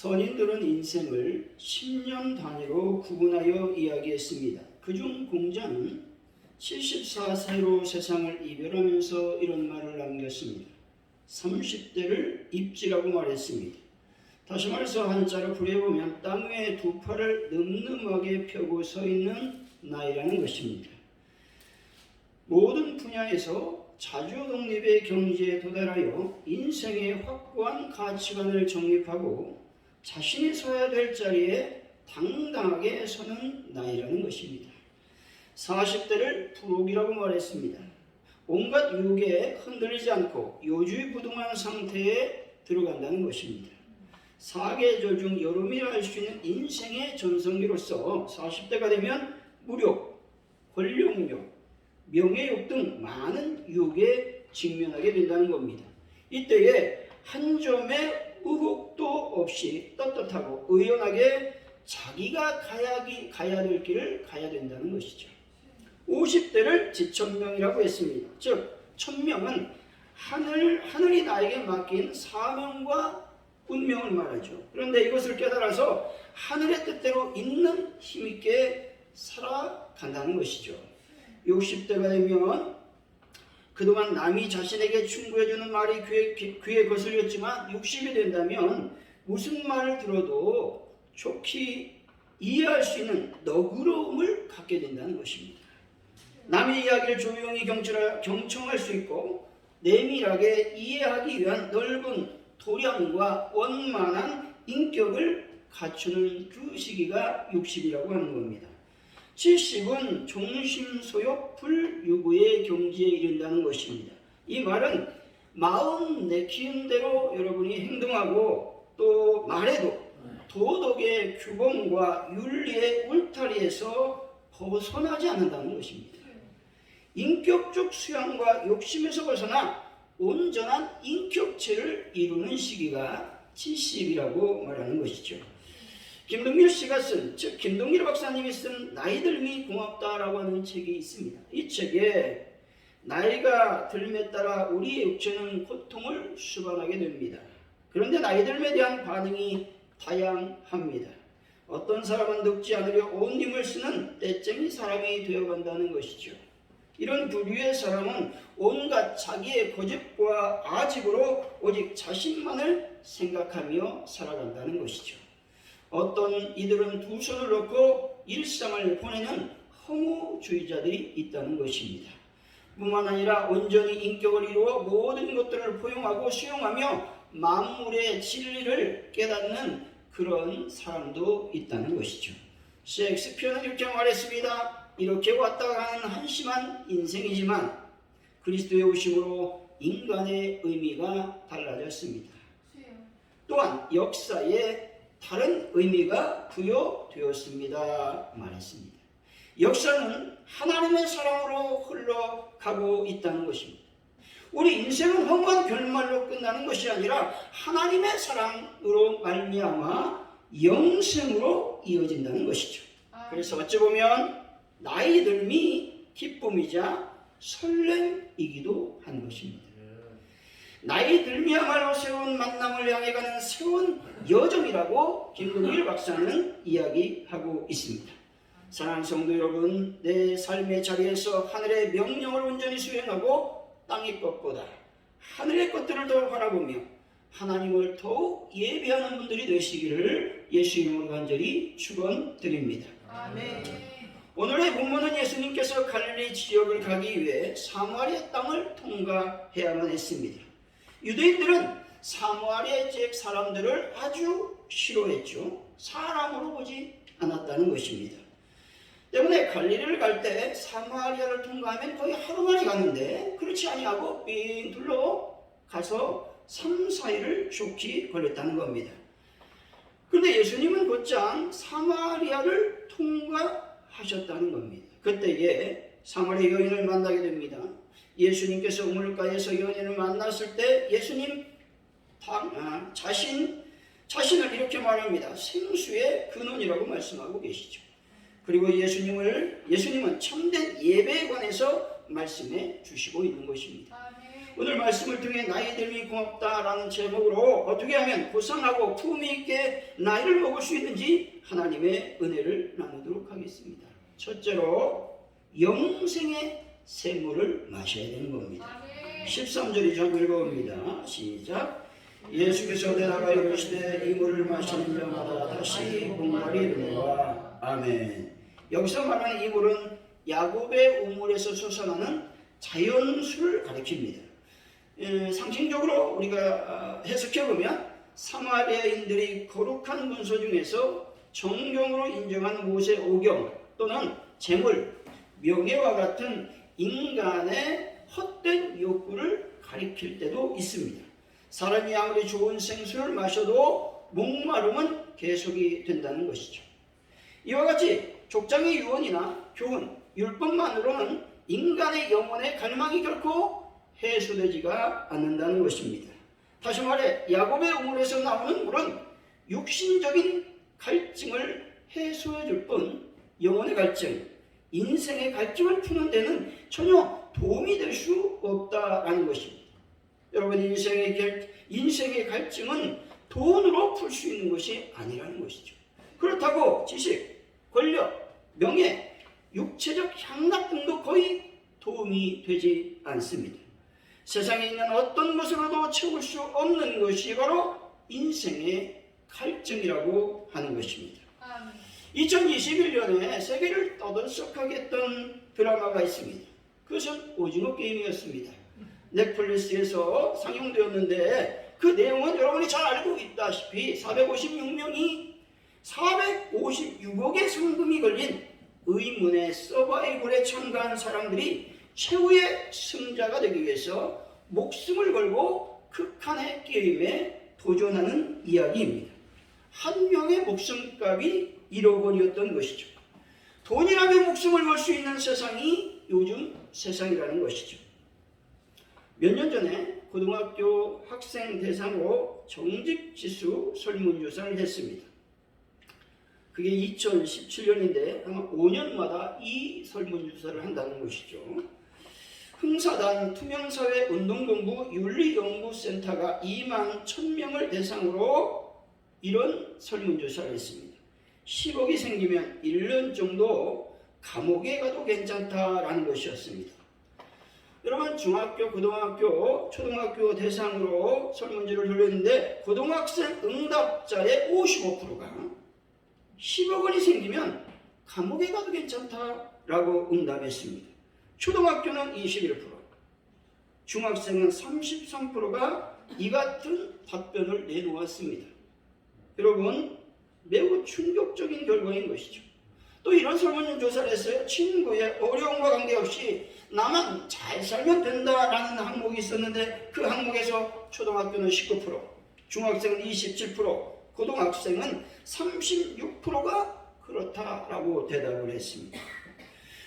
선인들은 인생을 10년 단위로 구분하여 이야기했습니다. 그중 공자는 74세로 세상을 이별하면서 이런 말을 남겼습니다. 30대를 입지라고 말했습니다. 다시 말해서 한자로 풀이해보면 땅 위에 두 팔을 늠름하게 펴고 서 있는 나이라는 것입니다. 모든 분야에서 자주독립의 경지에 도달하여 인생의 확고한 가치관을 정립하고 자신이 서야 될 자리에 당당하게 서는 나이라는 것입니다. 40대를 불혹이라고 말했습니다. 온갖 유혹에 흔들리지 않고 요주부동한 상태에 들어간다는 것입니다. 사계절 중 여름이라 할 수 있는 인생의 전성기로서 40대가 되면 무력, 권력욕, 명예욕 등 많은 유혹에 직면하게 된다는 겁니다. 이때에 한 점의 의혹도 없이 떳떳하고 의연하게 자기가 가야 될 길을 가야 된다는 것이죠. 50대를 지천명이라고 했습니다. 즉 천명은 하늘이 나에게 맡긴 사명과 운명을 말하죠. 그런데 이것을 깨달아서 하늘의 뜻대로 있는 힘있게 살아간다는 것이죠. 60대가 되면 그동안 남이 자신에게 충고해주는 말이 귀에 거슬렸지만 60이 된다면 무슨 말을 들어도 좋게 이해할 수 있는 너그러움을 갖게 된다는 것입니다. 남의 이야기를 조용히 경청할 수 있고 내밀하게 이해하기 위한 넓은 도량과 원만한 인격을 갖추는 그 시기가 60이라고 하는 겁니다. 70은 종심소욕 불유구의 경지에 이른다는 것입니다. 이 말은 마음 내키는 대로 여러분이 행동하고 또 말해도 도덕의 규범과 윤리의 울타리에서 벗어나지 않는다는 것입니다. 인격적 수양과 욕심에서 벗어나 온전한 인격체를 이루는 시기가 70이라고 말하는 것이죠. 김동길 씨가 즉 김동길 박사님이 쓴 나이들미 고맙다라고 하는 책이 있습니다. 이 책에 나이가 들매 따라 우리의 육체는 고통을 수반하게 됩니다. 그런데 나이들에 대한 반응이 다양합니다. 어떤 사람은 늙지 않으려 온 힘을 쓰는 떼쟁이 사람이 되어간다는 것이죠. 이런 부류의 사람은 온갖 자기의 고집과 아집으로 오직 자신만을 생각하며 살아간다는 것이죠. 어떤 이들은 두 손을 놓고 일상을 보내는 허무주의자들이 있다는 것입니다. 뿐만 아니라 온전히 인격을 이루어 모든 것들을 포용하고 수용하며 만물의 진리를 깨닫는 그런 사람도 있다는 것이죠. 셰익스피어는 이렇게 말했습니다. 이렇게 왔다 가는 한심한 인생이지만 그리스도의 오심으로 인간의 의미가 달라졌습니다. 또한 역사에 다른 의미가 부여되었습니다. 말했습니다. 역사는 하나님의 사랑으로 흘러가고 있다는 것입니다. 우리 인생은 험한 결말로 끝나는 것이 아니라 하나님의 사랑으로 말미암아 영생으로 이어진다는 것이죠. 그래서 어찌 보면 나이 들미 기쁨이자 설렘이기도 한 것입니다. 나이 들미야말로 새로운 만남을 향해 가는 새로운 여정이라고 김동길 박사는 이야기하고 있습니다. 사랑하는 성도 여러분, 내 삶의 자리에서 하늘의 명령을 온전히 수행하고 땅의 것보다 하늘의 것들을 더 바라보며 하나님을 더욱 예배하는 분들이 되시기를 예수 이름으로 간절히 축원드립니다. 아멘. 오늘의 본문은 예수님께서 갈릴리 지역을 가기 위해 사마리아 땅을 통과해야만 했습니다. 유대인들은 사마리아 지역 사람들을 아주 싫어했죠. 사람으로 보지 않았다는 것입니다. 때문에 갈릴리를 갈 때 사마리아를 통과하면 거의 하루 만에 가는데 그렇지 아니하고 삥 둘러 가서 3, 4일을 좋게 걸렸다는 겁니다. 그런데 예수님은 곧장 사마리아를 통과하셨다는 겁니다. 그때에 사마리아 여인을 만나게 됩니다. 예수님께서 우물가에서 여인을 만났을 때 예수님 자신을 이렇게 말합니다. 생수의 근원이라고 말씀하고 계시죠. 그리고 예수님은 참된 예배에 관해서 말씀해 주시고 있는 것입니다. 오늘 말씀을 통해 나이 들미 고맙다라는 제목으로 어떻게 하면 고상하고 품위 있게 나이를 먹을 수 있는지 하나님의 은혜를 나누도록 하겠습니다. 첫째로 영생의 샘물을 마셔야 되는 겁니다. 13절이 좀 읽어봅니다. 시작. 예수께서 대답하여 이르시되 이 물을 마시는 자마다 다시 목마르리로다. 아멘. 여기서 말하는 이 물은 야곱의 우물에서 솟아나는 자연수를 가리킵니다. 상징적으로 우리가 해석해보면 사마리아인들이 거룩한 문서 중에서 정경으로 인정한 모세 오경 또는 재물, 명예와 같은 인간의 헛된 욕구를 가리킬 때도 있습니다. 사람이 아무리 좋은 생수를 마셔도 목마름은 계속이 된다는 것이죠. 이와 같이 족장의 유언이나 교훈, 율법만으로는 인간의 영혼의 갈망이 결코 해소되지가 않는다는 것입니다. 다시 말해 야곱의 우물에서 나오는 물은 육신적인 갈증을 해소해 줄 뿐 영혼의 갈증, 인생의 갈증을 푸는 데는 전혀 도움이 될 수 없다라는 것입니다. 여러분, 인생의 갈증은 돈으로 풀 수 있는 것이 아니라는 것이죠. 그렇다고 지식, 권력, 명예, 육체적 향락 등도 거의 도움이 되지 않습니다. 세상에 있는 어떤 것으로도 채울 수 없는 것이 바로 인생의 갈증이라고 하는 것입니다. 2021년에 세계를 떠들썩하게 했던 드라마가 있습니다. 그것은 오징어 게임이었습니다. 넷플릭스에서 상영되었는데 그 내용은 여러분이 잘 알고 있다시피 456명이 456억의 상금이 걸린 의문의 서바이벌에 참가한 사람들이 최후의 승자가 되기 위해서 목숨을 걸고 극한의 게임에 도전하는 이야기입니다. 한 명의 목숨값이 1억 원이었던 것이죠. 돈이라면 목숨을 걸 수 있는 세상이 요즘 세상이라는 것이죠. 몇 년 전에 고등학교 학생 대상으로 정직지수 설문조사를 했습니다. 그게 2017년인데 아마 5년마다 이 설문조사를 한다는 것이죠. 흥사단 투명사회운동본부 윤리연구센터가 2만 1000명을 대상으로 이런 설문조사를 했습니다. 10억이 생기면 1년 정도 감옥에 가도 괜찮다라는 것이었습니다. 여러분, 중학교, 고등학교, 초등학교 대상으로 설문지를 돌렸는데 고등학생 응답자의 55%가 10억 원이 생기면 감옥에 가도 괜찮다라고 응답했습니다. 초등학교는 21%, 중학생은 33%가 이 같은 답변을 내놓았습니다. 여러분, 매우 충격적인 결과인 것이죠. 또 이런 설문조사를 했어요. 친구의 어려움과 관계없이 나만 잘 살면 된다라는 항목이 있었는데 그 항목에서 초등학교는 19%, 중학생은 27%, 고등학생은 36%가 그렇다라고 대답을 했습니다.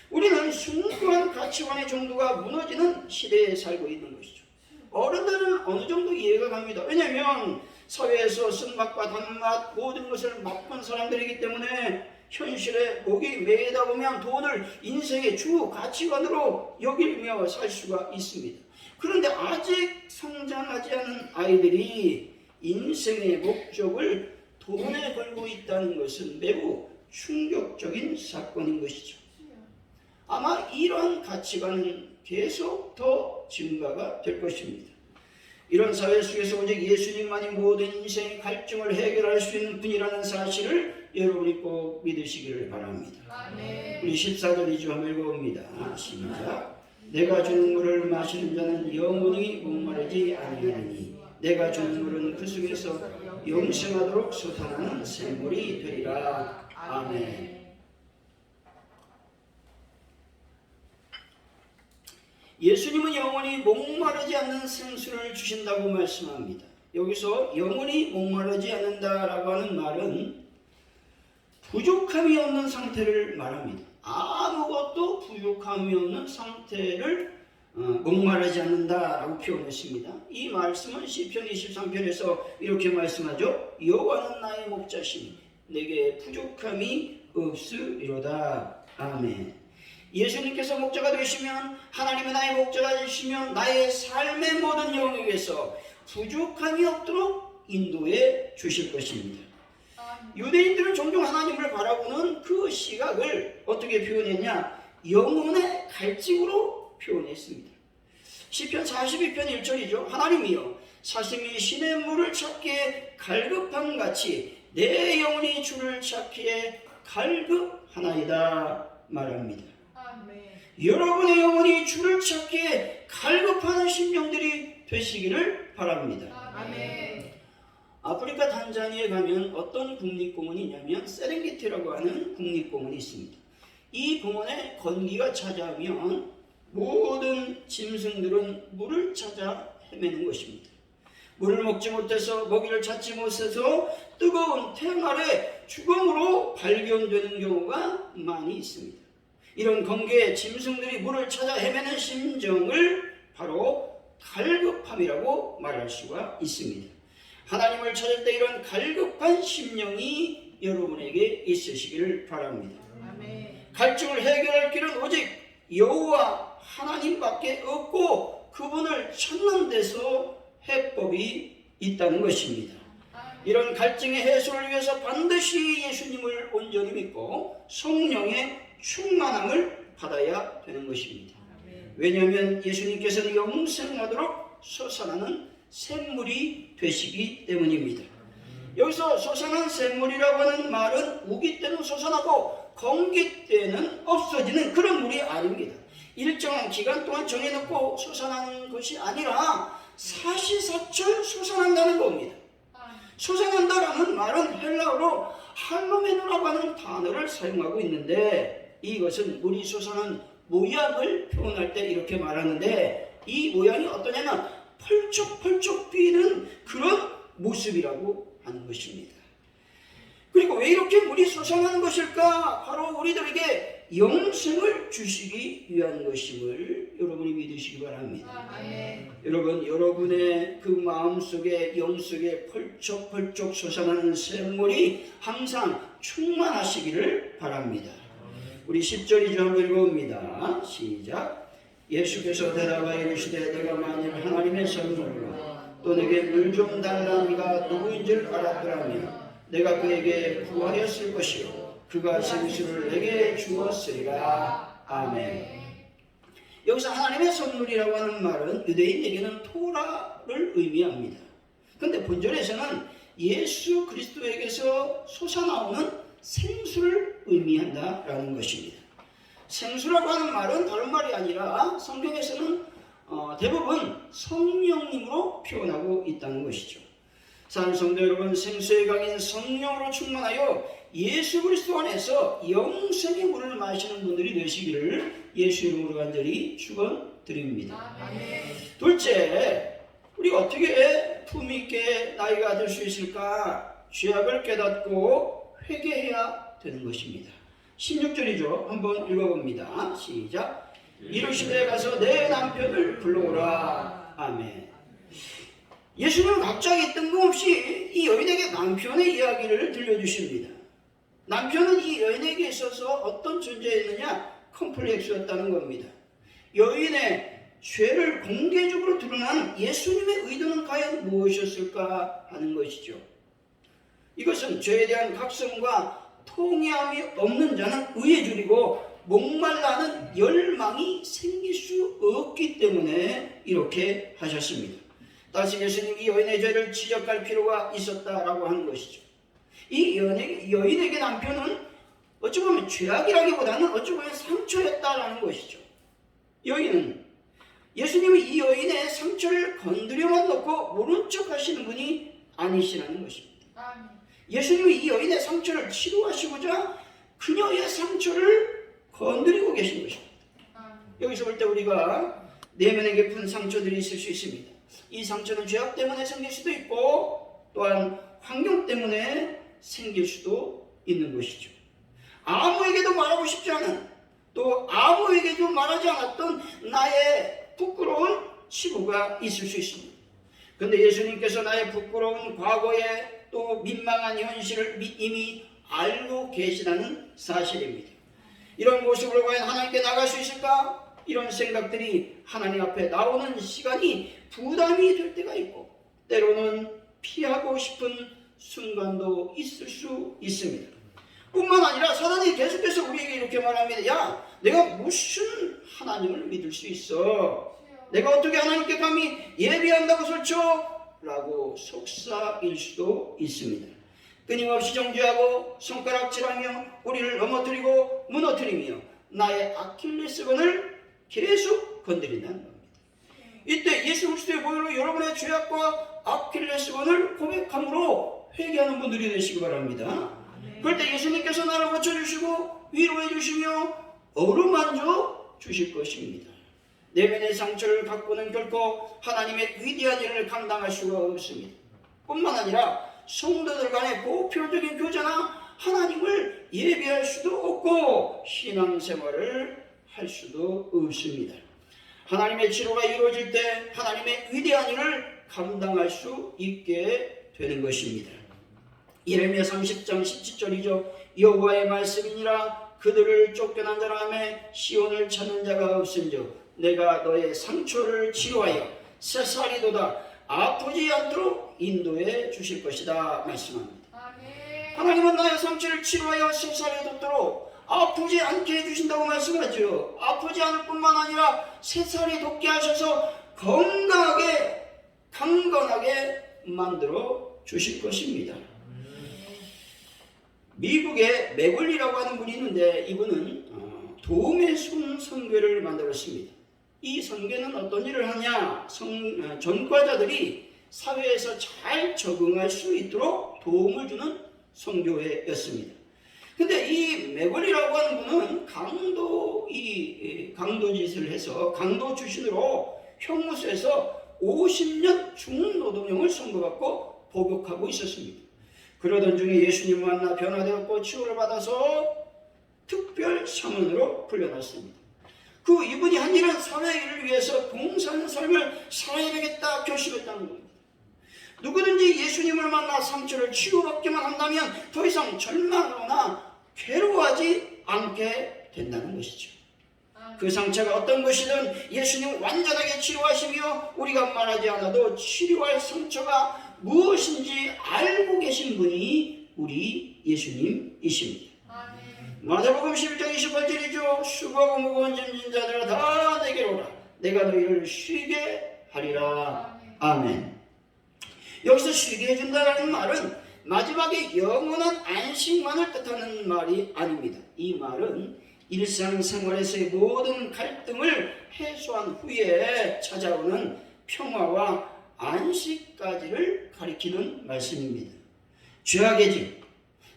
우리는 숭고한 가치관의 정도가 무너지는 시대에 살고 있는 것이죠. 어른들은 어느 정도 이해가 갑니다. 왜냐하면 사회에서 쓴맛과 단맛 모든 것을 맛본 사람들이기 때문에 현실에 목이 메이다 보면 돈을 인생의 주 가치관으로 여기며 살 수가 있습니다. 그런데 아직 성장하지 않은 아이들이 인생의 목적을 돈에 걸고 있다는 것은 매우 충격적인 사건인 것이죠. 아마 이런 가치관은 계속 더 증가가 될 것입니다. 이런 사회 속에서 오직 예수님만이 모든 인생의 갈증을 해결할 수 있는 분이라는 사실을 여러분이 꼭 믿으시기를 바랍니다. 우리 14절 한번 읽어봅니다. 시작. 내가 주는 물을 마시는 자는 영원히 목마르지 아니하니 내가 주는 물은 그 속에서 영생하도록 솟아나는 샘물이 되리라. 아멘. 예수님은 영원히 목마르지 않는 생수를 주신다고 말씀합니다. 여기서 영원히 목마르지 않는다라고 하는 말은 부족함이 없는 상태를 말합니다. 아무것도 부족함이 없는 상태를 목마르지 않는다라고 표현했습니다. 이 말씀은 시편 23편에서 이렇게 말씀하죠. 여호와는 나의 목자시니 내게 부족함이 없으리로다. 아멘. 예수님께서 목자가 되시면, 하나님은 나의 목자가 되시면 나의 삶의 모든 영역에서 부족함이 없도록 인도해 주실 것입니다. 유대인들은 종종 하나님을 바라보는 그 시각을 어떻게 표현했냐? 영혼의 갈증으로 표현했습니다. 시편 42편 1절이죠. 하나님이여, 사슴이 신의 물을 찾기에 갈급함 같이 내 영혼이 주를 찾기에 갈급하나이다 말합니다. 여러분의 영혼이 주를 찾기에 갈급하는 심령들이 되시기를 바랍니다. 아프리카 단자니아에 가면 어떤 국립공원이 있냐면 세렝게티라고 하는 국립공원이 있습니다. 이 공원에 건기가 찾아오면 모든 짐승들은 물을 찾아 헤매는 것입니다. 물을 먹지 못해서, 먹이를 찾지 못해서 뜨거운 태양 아래 죽음으로 발견되는 경우가 많이 있습니다. 이런 건기에 짐승들이 물을 찾아 헤매는 심정을 바로 갈급함이라고 말할 수가 있습니다. 하나님을 찾을 때 이런 갈급한 심령이 여러분에게 있으시기를 바랍니다. 갈증을 해결할 길은 오직 여호와 하나님밖에 없고 그분을 찾는 데서 해법이 있다는 것입니다. 이런 갈증의 해소를 위해서 반드시 예수님을 온전히 믿고 성령의 충만함을 받아야 되는 것입니다. 왜냐하면 예수님께서는 영생하도록 솟아나는 샘물이 되시기 때문입니다. 여기서 솟아난 샘물이라고 하는 말은 우기 때는 솟아나고 건기 때는 없어지는 그런 물이 아닙니다. 일정한 기간 동안 정해놓고 솟아나는 것이 아니라 사시사철 솟아난다는 겁니다. 솟아난다라는 말은 헬라어로 할로메노라고 하는 단어를 사용하고 있는데, 이것은 물이 솟아난 모양을 표현할 때 이렇게 말하는데, 이 모양이 어떠냐면 펄쩍펄쩍 뛰는 그런 모습이라고 하는 것입니다. 그리고 왜 이렇게 물이 솟아나는 것일까? 바로 우리들에게 영생을 주시기 위한 것임을 여러분이 믿으시기 바랍니다. 여러분, 여러분의 그 마음속에, 영속에 펄쩍펄쩍 솟아나는 샘물이 항상 충만하시기를 바랍니다. 우리 10절 2절 한번 읽어봅니다. 시작. 예수께서 대답하여 이르시되 내가 만일 하나님의 성령으로 또 내게 물 좀 달라 네가 누구인 줄 알았더라면 내가 그에게 구하였을 것이요 그가 생수를 내게 주었으리라. 아멘. 여기서 하나님의 선물이라고 하는 말은 유대인에게는 토라를 의미합니다. 그런데 본절에서는 예수 그리스도에게서 솟아나오는 생수를 의미한다라는 것입니다. 생수라고 하는 말은 다른 말이 아니라 성경에서는 대부분 성령님으로 표현하고 있다는 것이죠. 사랑하는 성도 여러분, 생수의 강인 성령으로 충만하여 예수 그리스도 안에서 영생의 물을 마시는 분들이 되시기를 예수 이름으로 간절히 축원드립니다. 둘째, 우리가 어떻게 품위 있게 나이가 들 수 있을까? 죄악을 깨닫고 회개해야 되는 것입니다. 16절이죠. 한번 읽어봅니다. 시작. 이르시되 가서 내 남편을 불러오라. 아멘. 예수님은 갑자기 뜬금없이 이 여인에게 남편의 이야기를 들려주십니다. 남편은 이 여인에게 있어서 어떤 존재였느냐? 컴플렉스였다는 겁니다. 여인의 죄를 공개적으로 드러난 예수님의 의도는 과연 무엇이었을까 하는 것이죠. 이것은 죄에 대한 각성과 통회함이 없는 자는 의에 줄이고 목말라는 열망이 생길 수 없기 때문에 이렇게 하셨습니다. 다시 예수님이 이 여인의 죄를 지적할 필요가 있었다라고 하는 것이죠. 이 여인에게 남편은 어찌 보면 죄악이라기보다는 어찌 보면 상처였다라는 것이죠. 여인은 예수님이 이 여인의 상처를 건드려만 놓고 모른 척 하시는 분이 아니시라는 것입니다. 예수님이 이 여인의 상처를 치료하시고자 그녀의 상처를 건드리고 계신 것입니다. 여기서 볼 때 우리가 내면에 깊은 상처들이 있을 수 있습니다. 이 상처는 죄악 때문에 생길 수도 있고 또한 환경 때문에 생길 수도 있는 것이죠. 아무에게도 말하고 싶지 않은, 또 아무에게도 말하지 않았던 나의 부끄러운 치부가 있을 수 있습니다. 그런데 예수님께서 나의 부끄러운 과거에 또 민망한 현실을 이미 알고 계시다는 사실입니다. 이런 모습으로 과연 하나님께 나갈 수 있을까? 이런 생각들이 하나님 앞에 나오는 시간이 부담이 될 때가 있고 때로는 피하고 싶은 순간도 있을 수 있습니다. 뿐만 아니라 사단이 계속해서 우리에게 이렇게 말합니다. 야, 내가 무슨 하나님을 믿을 수 있어? 내가 어떻게 하나님께 감히 예배한다고 설쳐? 라고 속삭일 수도 있습니다. 끊임없이 정죄하고 손가락질하며 우리를 넘어뜨리고 무너뜨리며 나의 아킬레스건을 계속 건드린다는 겁니다. 이때 예수 그리스도의 보혈로 여러분의 죄악과 아킬레스건을 고백함으로 회개하는 분들이 되시기 바랍니다. 그럴 때 예수님께서 나를 고쳐주시고 위로해 주시며 어루만져 주실 것입니다. 내면의 상처를 갖고는 결코 하나님의 위대한 일을 감당할 수가 없습니다. 뿐만 아니라 성도들 간의 보편적인 교제나 하나님을 예배할 수도 없고 신앙생활을 할 수도 없습니다. 하나님의 치료가 이루어질 때 하나님의 위대한 일을 감당할 수 있게 되는 것입니다. 예레미야 30장 17절이죠. 여호와의 말씀이니라 그들을 쫓겨난 자라매 시온을 찾는 자가 없은즉 내가 너의 상처를 치료하여 새살이 돋아 아프지 않도록 인도해 주실 것이다 말씀합니다. 하나님은 나의 상처를 치료하여 새살이 돋도록 아프지 않게 해주신다고 말씀하죠. 아프지 않을 뿐만 아니라 새살이 돋게 하셔서 건강하게 강건하게 만들어 주실 것입니다. 미국에 맥걸리라고 하는 분이 있는데 이분은 도움의 손 선교를 만들었습니다. 이 선교는 어떤 일을 하냐? 전과자들이 사회에서 잘 적응할 수 있도록 도움을 주는 선교회였습니다. 근데 이 맥걸리라고 하는 분은 강도짓을 해서 강도 출신으로 형무소에서 50년 중노동형을 선고받고 복역하고 있었습니다. 그러던 중에 예수님을 만나 변화되었고 치유를 받아서 특별 상원으로 풀려났습니다. 이분이 한 일은 사회 일을 위해서 봉사하는 삶을 살아야 되겠다 결심했다는 겁니다. 누구든지 예수님을 만나 상처를 치유받기만 한다면 더 이상 절망하거나 괴로워하지 않게 된다는 것이죠. 그 상처가 어떤 것이든 예수님 완전하게 치료하시며 우리가 말하지 않아도 치료할 상처가 무엇인지 알고 계신 분이 우리 예수님이십니다. 마태복음 11장 28절이죠. 수고하고 무거운 짐진 자들아 다 내게로 오라. 내가 너희를 쉬게 하리라. 아멘. 여기서 쉬게 해준다는 말은 마지막에 영원한 안식만을 뜻하는 말이 아닙니다. 이 말은 일상생활에서의 모든 갈등을 해소한 후에 찾아오는 평화와 안식까지를 가리키는 말씀입니다. 죄악의 짐,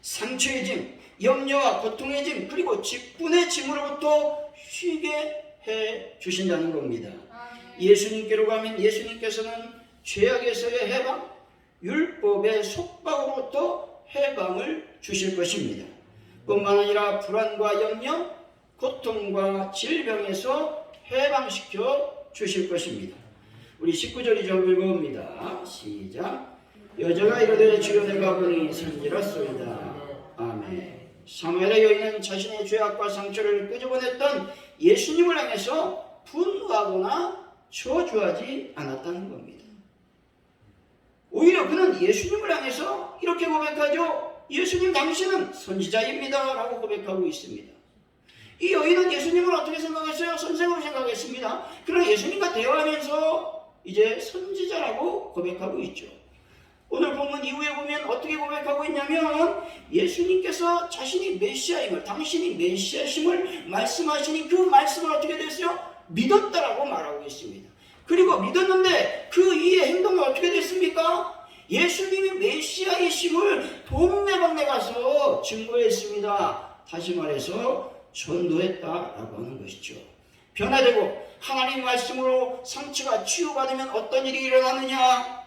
상처의 짐, 염려와 고통의 짐, 그리고 직분의 짐으로부터 쉬게 해 주신다는 겁니다. 예수님께로 가면 예수님께서는 죄악에서의 해방, 율법의 속박으로부터 해방을 주실 것입니다. 뿐만 아니라 불안과 염려, 고통과 질병에서 해방시켜 주실 것입니다. 우리 19절이 좀 읽어봅니다. 시작. 여자가 이르되 주여 내가 보니 선지랐소이다. 아멘. 사마리아 여인은 자신의 죄악과 상처를 끄집어냈던 예수님을 향해서 분노하거나 저주하지 않았다는 겁니다. 오히려 그는 예수님을 향해서 이렇게 고백하죠. 예수님 당신은 선지자입니다 라고 고백하고 있습니다. 이 여인은 예수님을 어떻게 생각했어요? 선생으로 생각했습니다. 그러나 예수님과 대화하면서 이제 선지자라고 고백하고 있죠. 오늘 본문 이후에 보면 어떻게 고백하고 있냐면 예수님께서 자신이 메시아임을, 당신이 메시아심을 말씀하시니 그 말씀을 어떻게 됐어요? 믿었다라고 말하고 있습니다. 그리고 믿었는데 그 이의 행동이 어떻게 됐습니까? 예수님이 메시아이심을 동네방네 가서 증거했습니다. 다시 말해서 전도했다라고 하는 것이죠. 변화되고 하나님 말씀으로 상처가 치유받으면 어떤 일이 일어나느냐?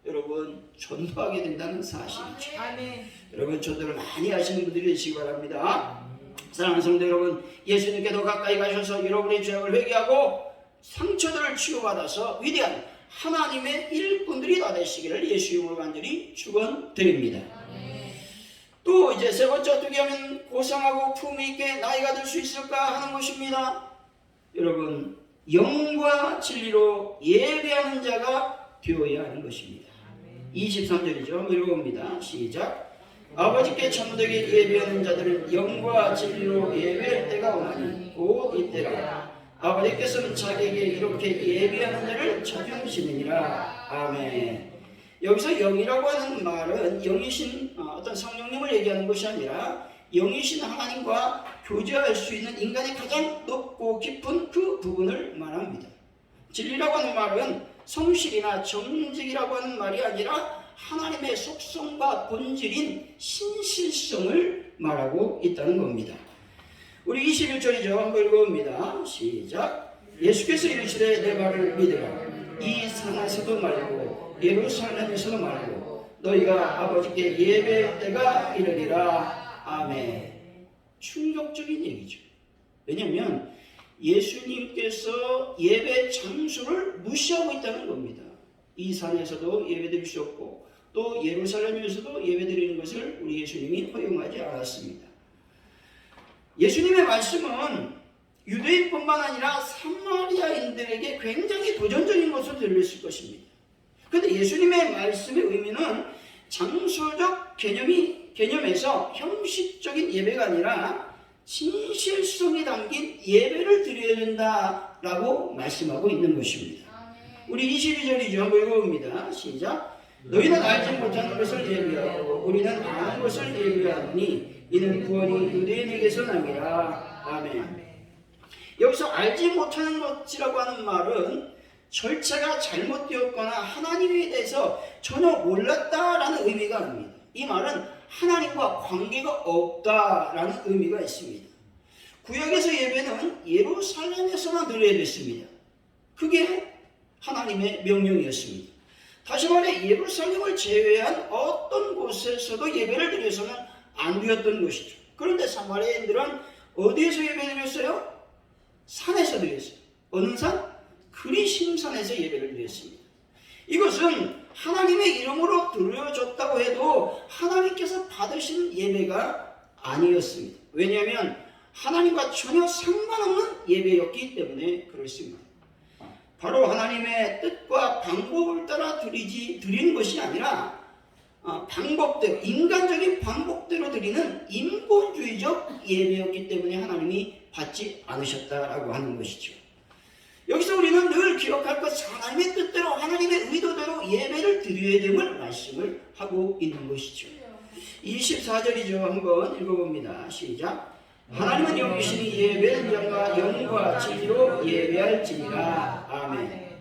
여러분 전도하게 된다는 사실이죠. 아멘. 여러분 전도를 많이 하시는 분들이 되시기 바랍니다. 사랑하는 성도 여러분, 예수님께 더 가까이 가셔서 여러분의 죄악을 회개하고 상처들을 치유받아서 위대한 하나님의 일꾼들이 다 되시기를 예수 이름으로 간절히 축원드립니다. 또 또 이제 세 번째 어떻게 하면 고상하고 품위 있게 나이가 들 수 있을까 하는 것입니다. 여러분, 영과 진리로 예배하는 자가 되어야 하는 것입니다. 23절이죠. 한번 읽어봅니다. 시작. 아버지께 참되게 예배하는 자들은 영과 진리로 예배할 때가 오나니 곧 이때라. 아버지께서는 자기에게 이렇게 예배하는 자를 찾으시느니라. 아멘. 여기서 영이라고 하는 말은 영이신 어떤 성령님을 얘기하는 것이 아니라 영이신 하나님과 교제할 수 있는 인간의 가장 높고 깊은 그 부분을 말합니다. 진리라고 하는 말은 성실이나 정직이라고 하는 말이 아니라 하나님의 속성과 본질인 신실성을 말하고 있다는 겁니다. 우리 21절이죠. 한번 읽어봅니다. 시작. 예수께서 이르시되 내 말을 믿으라. 이 산에서도 말고 예루살렘에서도 말고 너희가 아버지께 예배할 때가 이르리라. 아멘. 충격적인 얘기죠. 왜냐하면 예수님께서 예배 장소를 무시하고 있다는 겁니다. 이 산에서도 예배드릴 수 없고 또 예루살렘에서도 예배드리는 것을 우리 예수님이 허용하지 않았습니다. 예수님의 말씀은 유대인뿐만 아니라 사마리아인들에게 굉장히 도전적인 것으로 들렸을 것입니다. 그런데 예수님의 말씀의 의미는 장소적 개념에서 형식적인 예배가 아니라 진실성이 담긴 예배를 드려야 된다라고 말씀하고 있는 것입니다. 우리 22절이죠. 한번 읽어봅니다. 시작. 너희는 알지 못하는 것을 예배하고 우리는 아는 것을 예배하니 이는 구원이 유대인에게서 남이라. 아멘. 여기서 알지 못하는 것이라고 하는 말은 절차가 잘못되었거나 하나님에 대해서 전혀 몰랐다라는 의미가 아닙니다. 이 말은 하나님과 관계가 없다라는 의미가 있습니다. 구약에서 예배는 예루살렘에서만 드려야 됐습니다. 그게 하나님의 명령이었습니다. 다시 말해 예루살렘을 제외한 어떤 곳에서도 예배를 드려서는 안 되었던 것이죠. 그런데 사마리아인들은 어디에서 예배드렸어요? 산에서 드렸어요. 어느 산? 그리심산에서 예배를 드렸습니다. 이것은 하나님의 이름으로 드려졌다고 해도 하나님께서 받으신 예배가 아니었습니다. 왜냐하면 하나님과 전혀 상관없는 예배였기 때문에 그렇습니다. 바로 하나님의 뜻과 방법을 따라 드리는 것이 아니라 방법대로, 인간적인 방법대로 드리는 인본주의적 예배였기 때문에 하나님이 받지 않으셨다라고 하는 것이죠. 여기서 우리는 늘 기억할 것, 하나님의 뜻대로 하나님의 의도대로 예배를 드려야 됨을 말씀을 하고 있는 것이죠. 24절이죠. 한번 읽어봅니다. 시작. 하나님은 영이시니 예배는 영과 영과 진리로 예배할지니라. 아멘.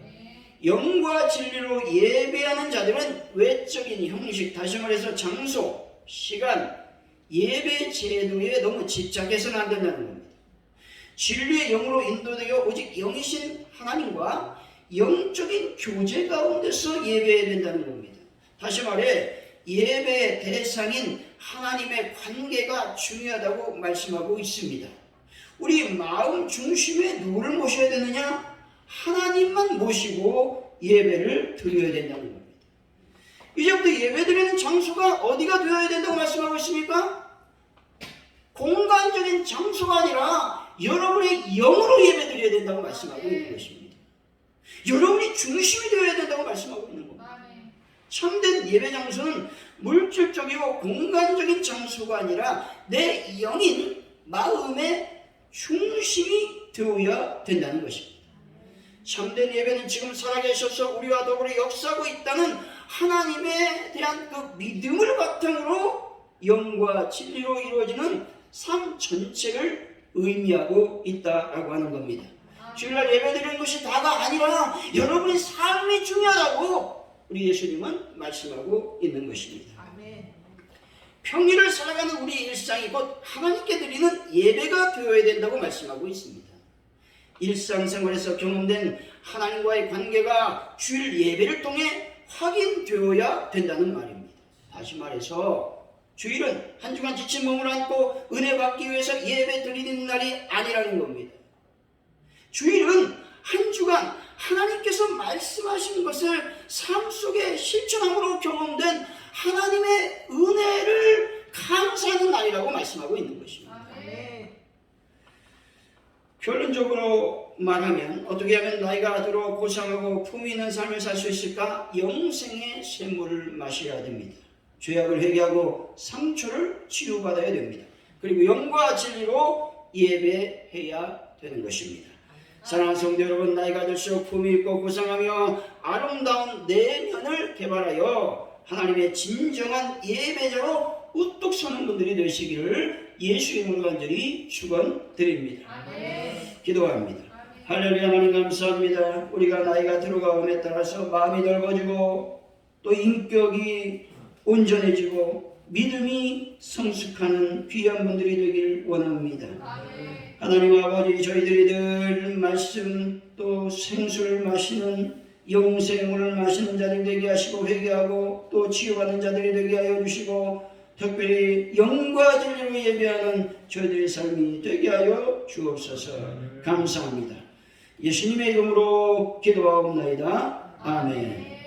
영과 진리로 예배하는 자들은 외적인 형식, 다시 말해서 장소, 시간, 예배 제도에 너무 집착해서는 안 된다는 겁니다. 진리의 영으로 인도되어 오직 영이신 하나님과 영적인 교제 가운데서 예배해야 된다는 겁니다. 다시 말해 예배의 대상인 하나님의 관계가 중요하다고 말씀하고 있습니다. 우리 마음 중심에 누구를 모셔야 되느냐? 하나님만 모시고 예배를 드려야 된다는 겁니다. 이제부터 예배드리는 장소가 어디가 되어야 된다고 말씀하고 있습니까? 공간적인 장소가 아니라 여러분의 영으로 예배드려야 된다고 말씀하고 있는 것입니다. 여러분이 중심이 되어야 된다고 말씀하고 있는 겁니다. 참된 예배 장소는 물질적이고 공간적인 장소가 아니라 내 영인 마음의 중심이 되어야 된다는 것입니다. 참된 예배는 지금 살아계셔서 우리와 더불어 역사하고 있다는 하나님에 대한 그 믿음을 바탕으로 영과 진리로 이루어지는 삶 전체를 의미하고 있다라고 하는 겁니다. 주일날 예배드리는 것이 다가 아니라 여러분의 삶이 중요하다고 우리 예수님은 말씀하고 있는 것입니다. 평일을 살아가는 우리 일상이 곧 하나님께 드리는 예배가 되어야 된다고 말씀하고 있습니다. 일상생활에서 경험된 하나님과의 관계가 주일 예배를 통해 확인되어야 된다는 말입니다. 다시 말해서 주일은 한 주간 지친 몸을 안고 은혜 받기 위해서 예배 드리는 날이 아니라는 겁니다. 주일은 한 주간 하나님께서 말씀하신 것을 삶 속에 실천함으로 경험된 하나님의 은혜를 감사할 결론적으로 말하면 어떻게 하면 나이가 들어 고상하고 품위 있는 삶을 살 수 있을까? 영생의 샘물을 마셔야 됩니다. 죄악을 회개하고 상처를 치유받아야 됩니다. 그리고 영과 진리로 예배해야 되는 것입니다. 사랑하는 성도 여러분, 나이가 들수록 품위 있고 고상하며 아름다운 내면을 개발하여 하나님의 진정한 예배자로 우뚝 서는 분들이 되시기를 예수 이름으로 간절히 축원드립니다. 기도합니다. 할렐루야. 하나님 감사합니다. 우리가 나이가 들어가음에 따라서 마음이 넓어지고 또 인격이 온전해지고 믿음이 성숙하는 귀한 분들이 되길 원합니다. 하나님 아버지, 저희들이 늘 말씀 또 생수를 마시는 영생물을 마시는 자들이 되게 하시고 회개하고 또 치유받는 자들이 되게 하여 주시고 특별히 영과 진리로 예배하는 저희들의 삶이 되게 하여 주옵소서. 감사합니다. 예수님의 이름으로 기도하옵나이다. 아멘.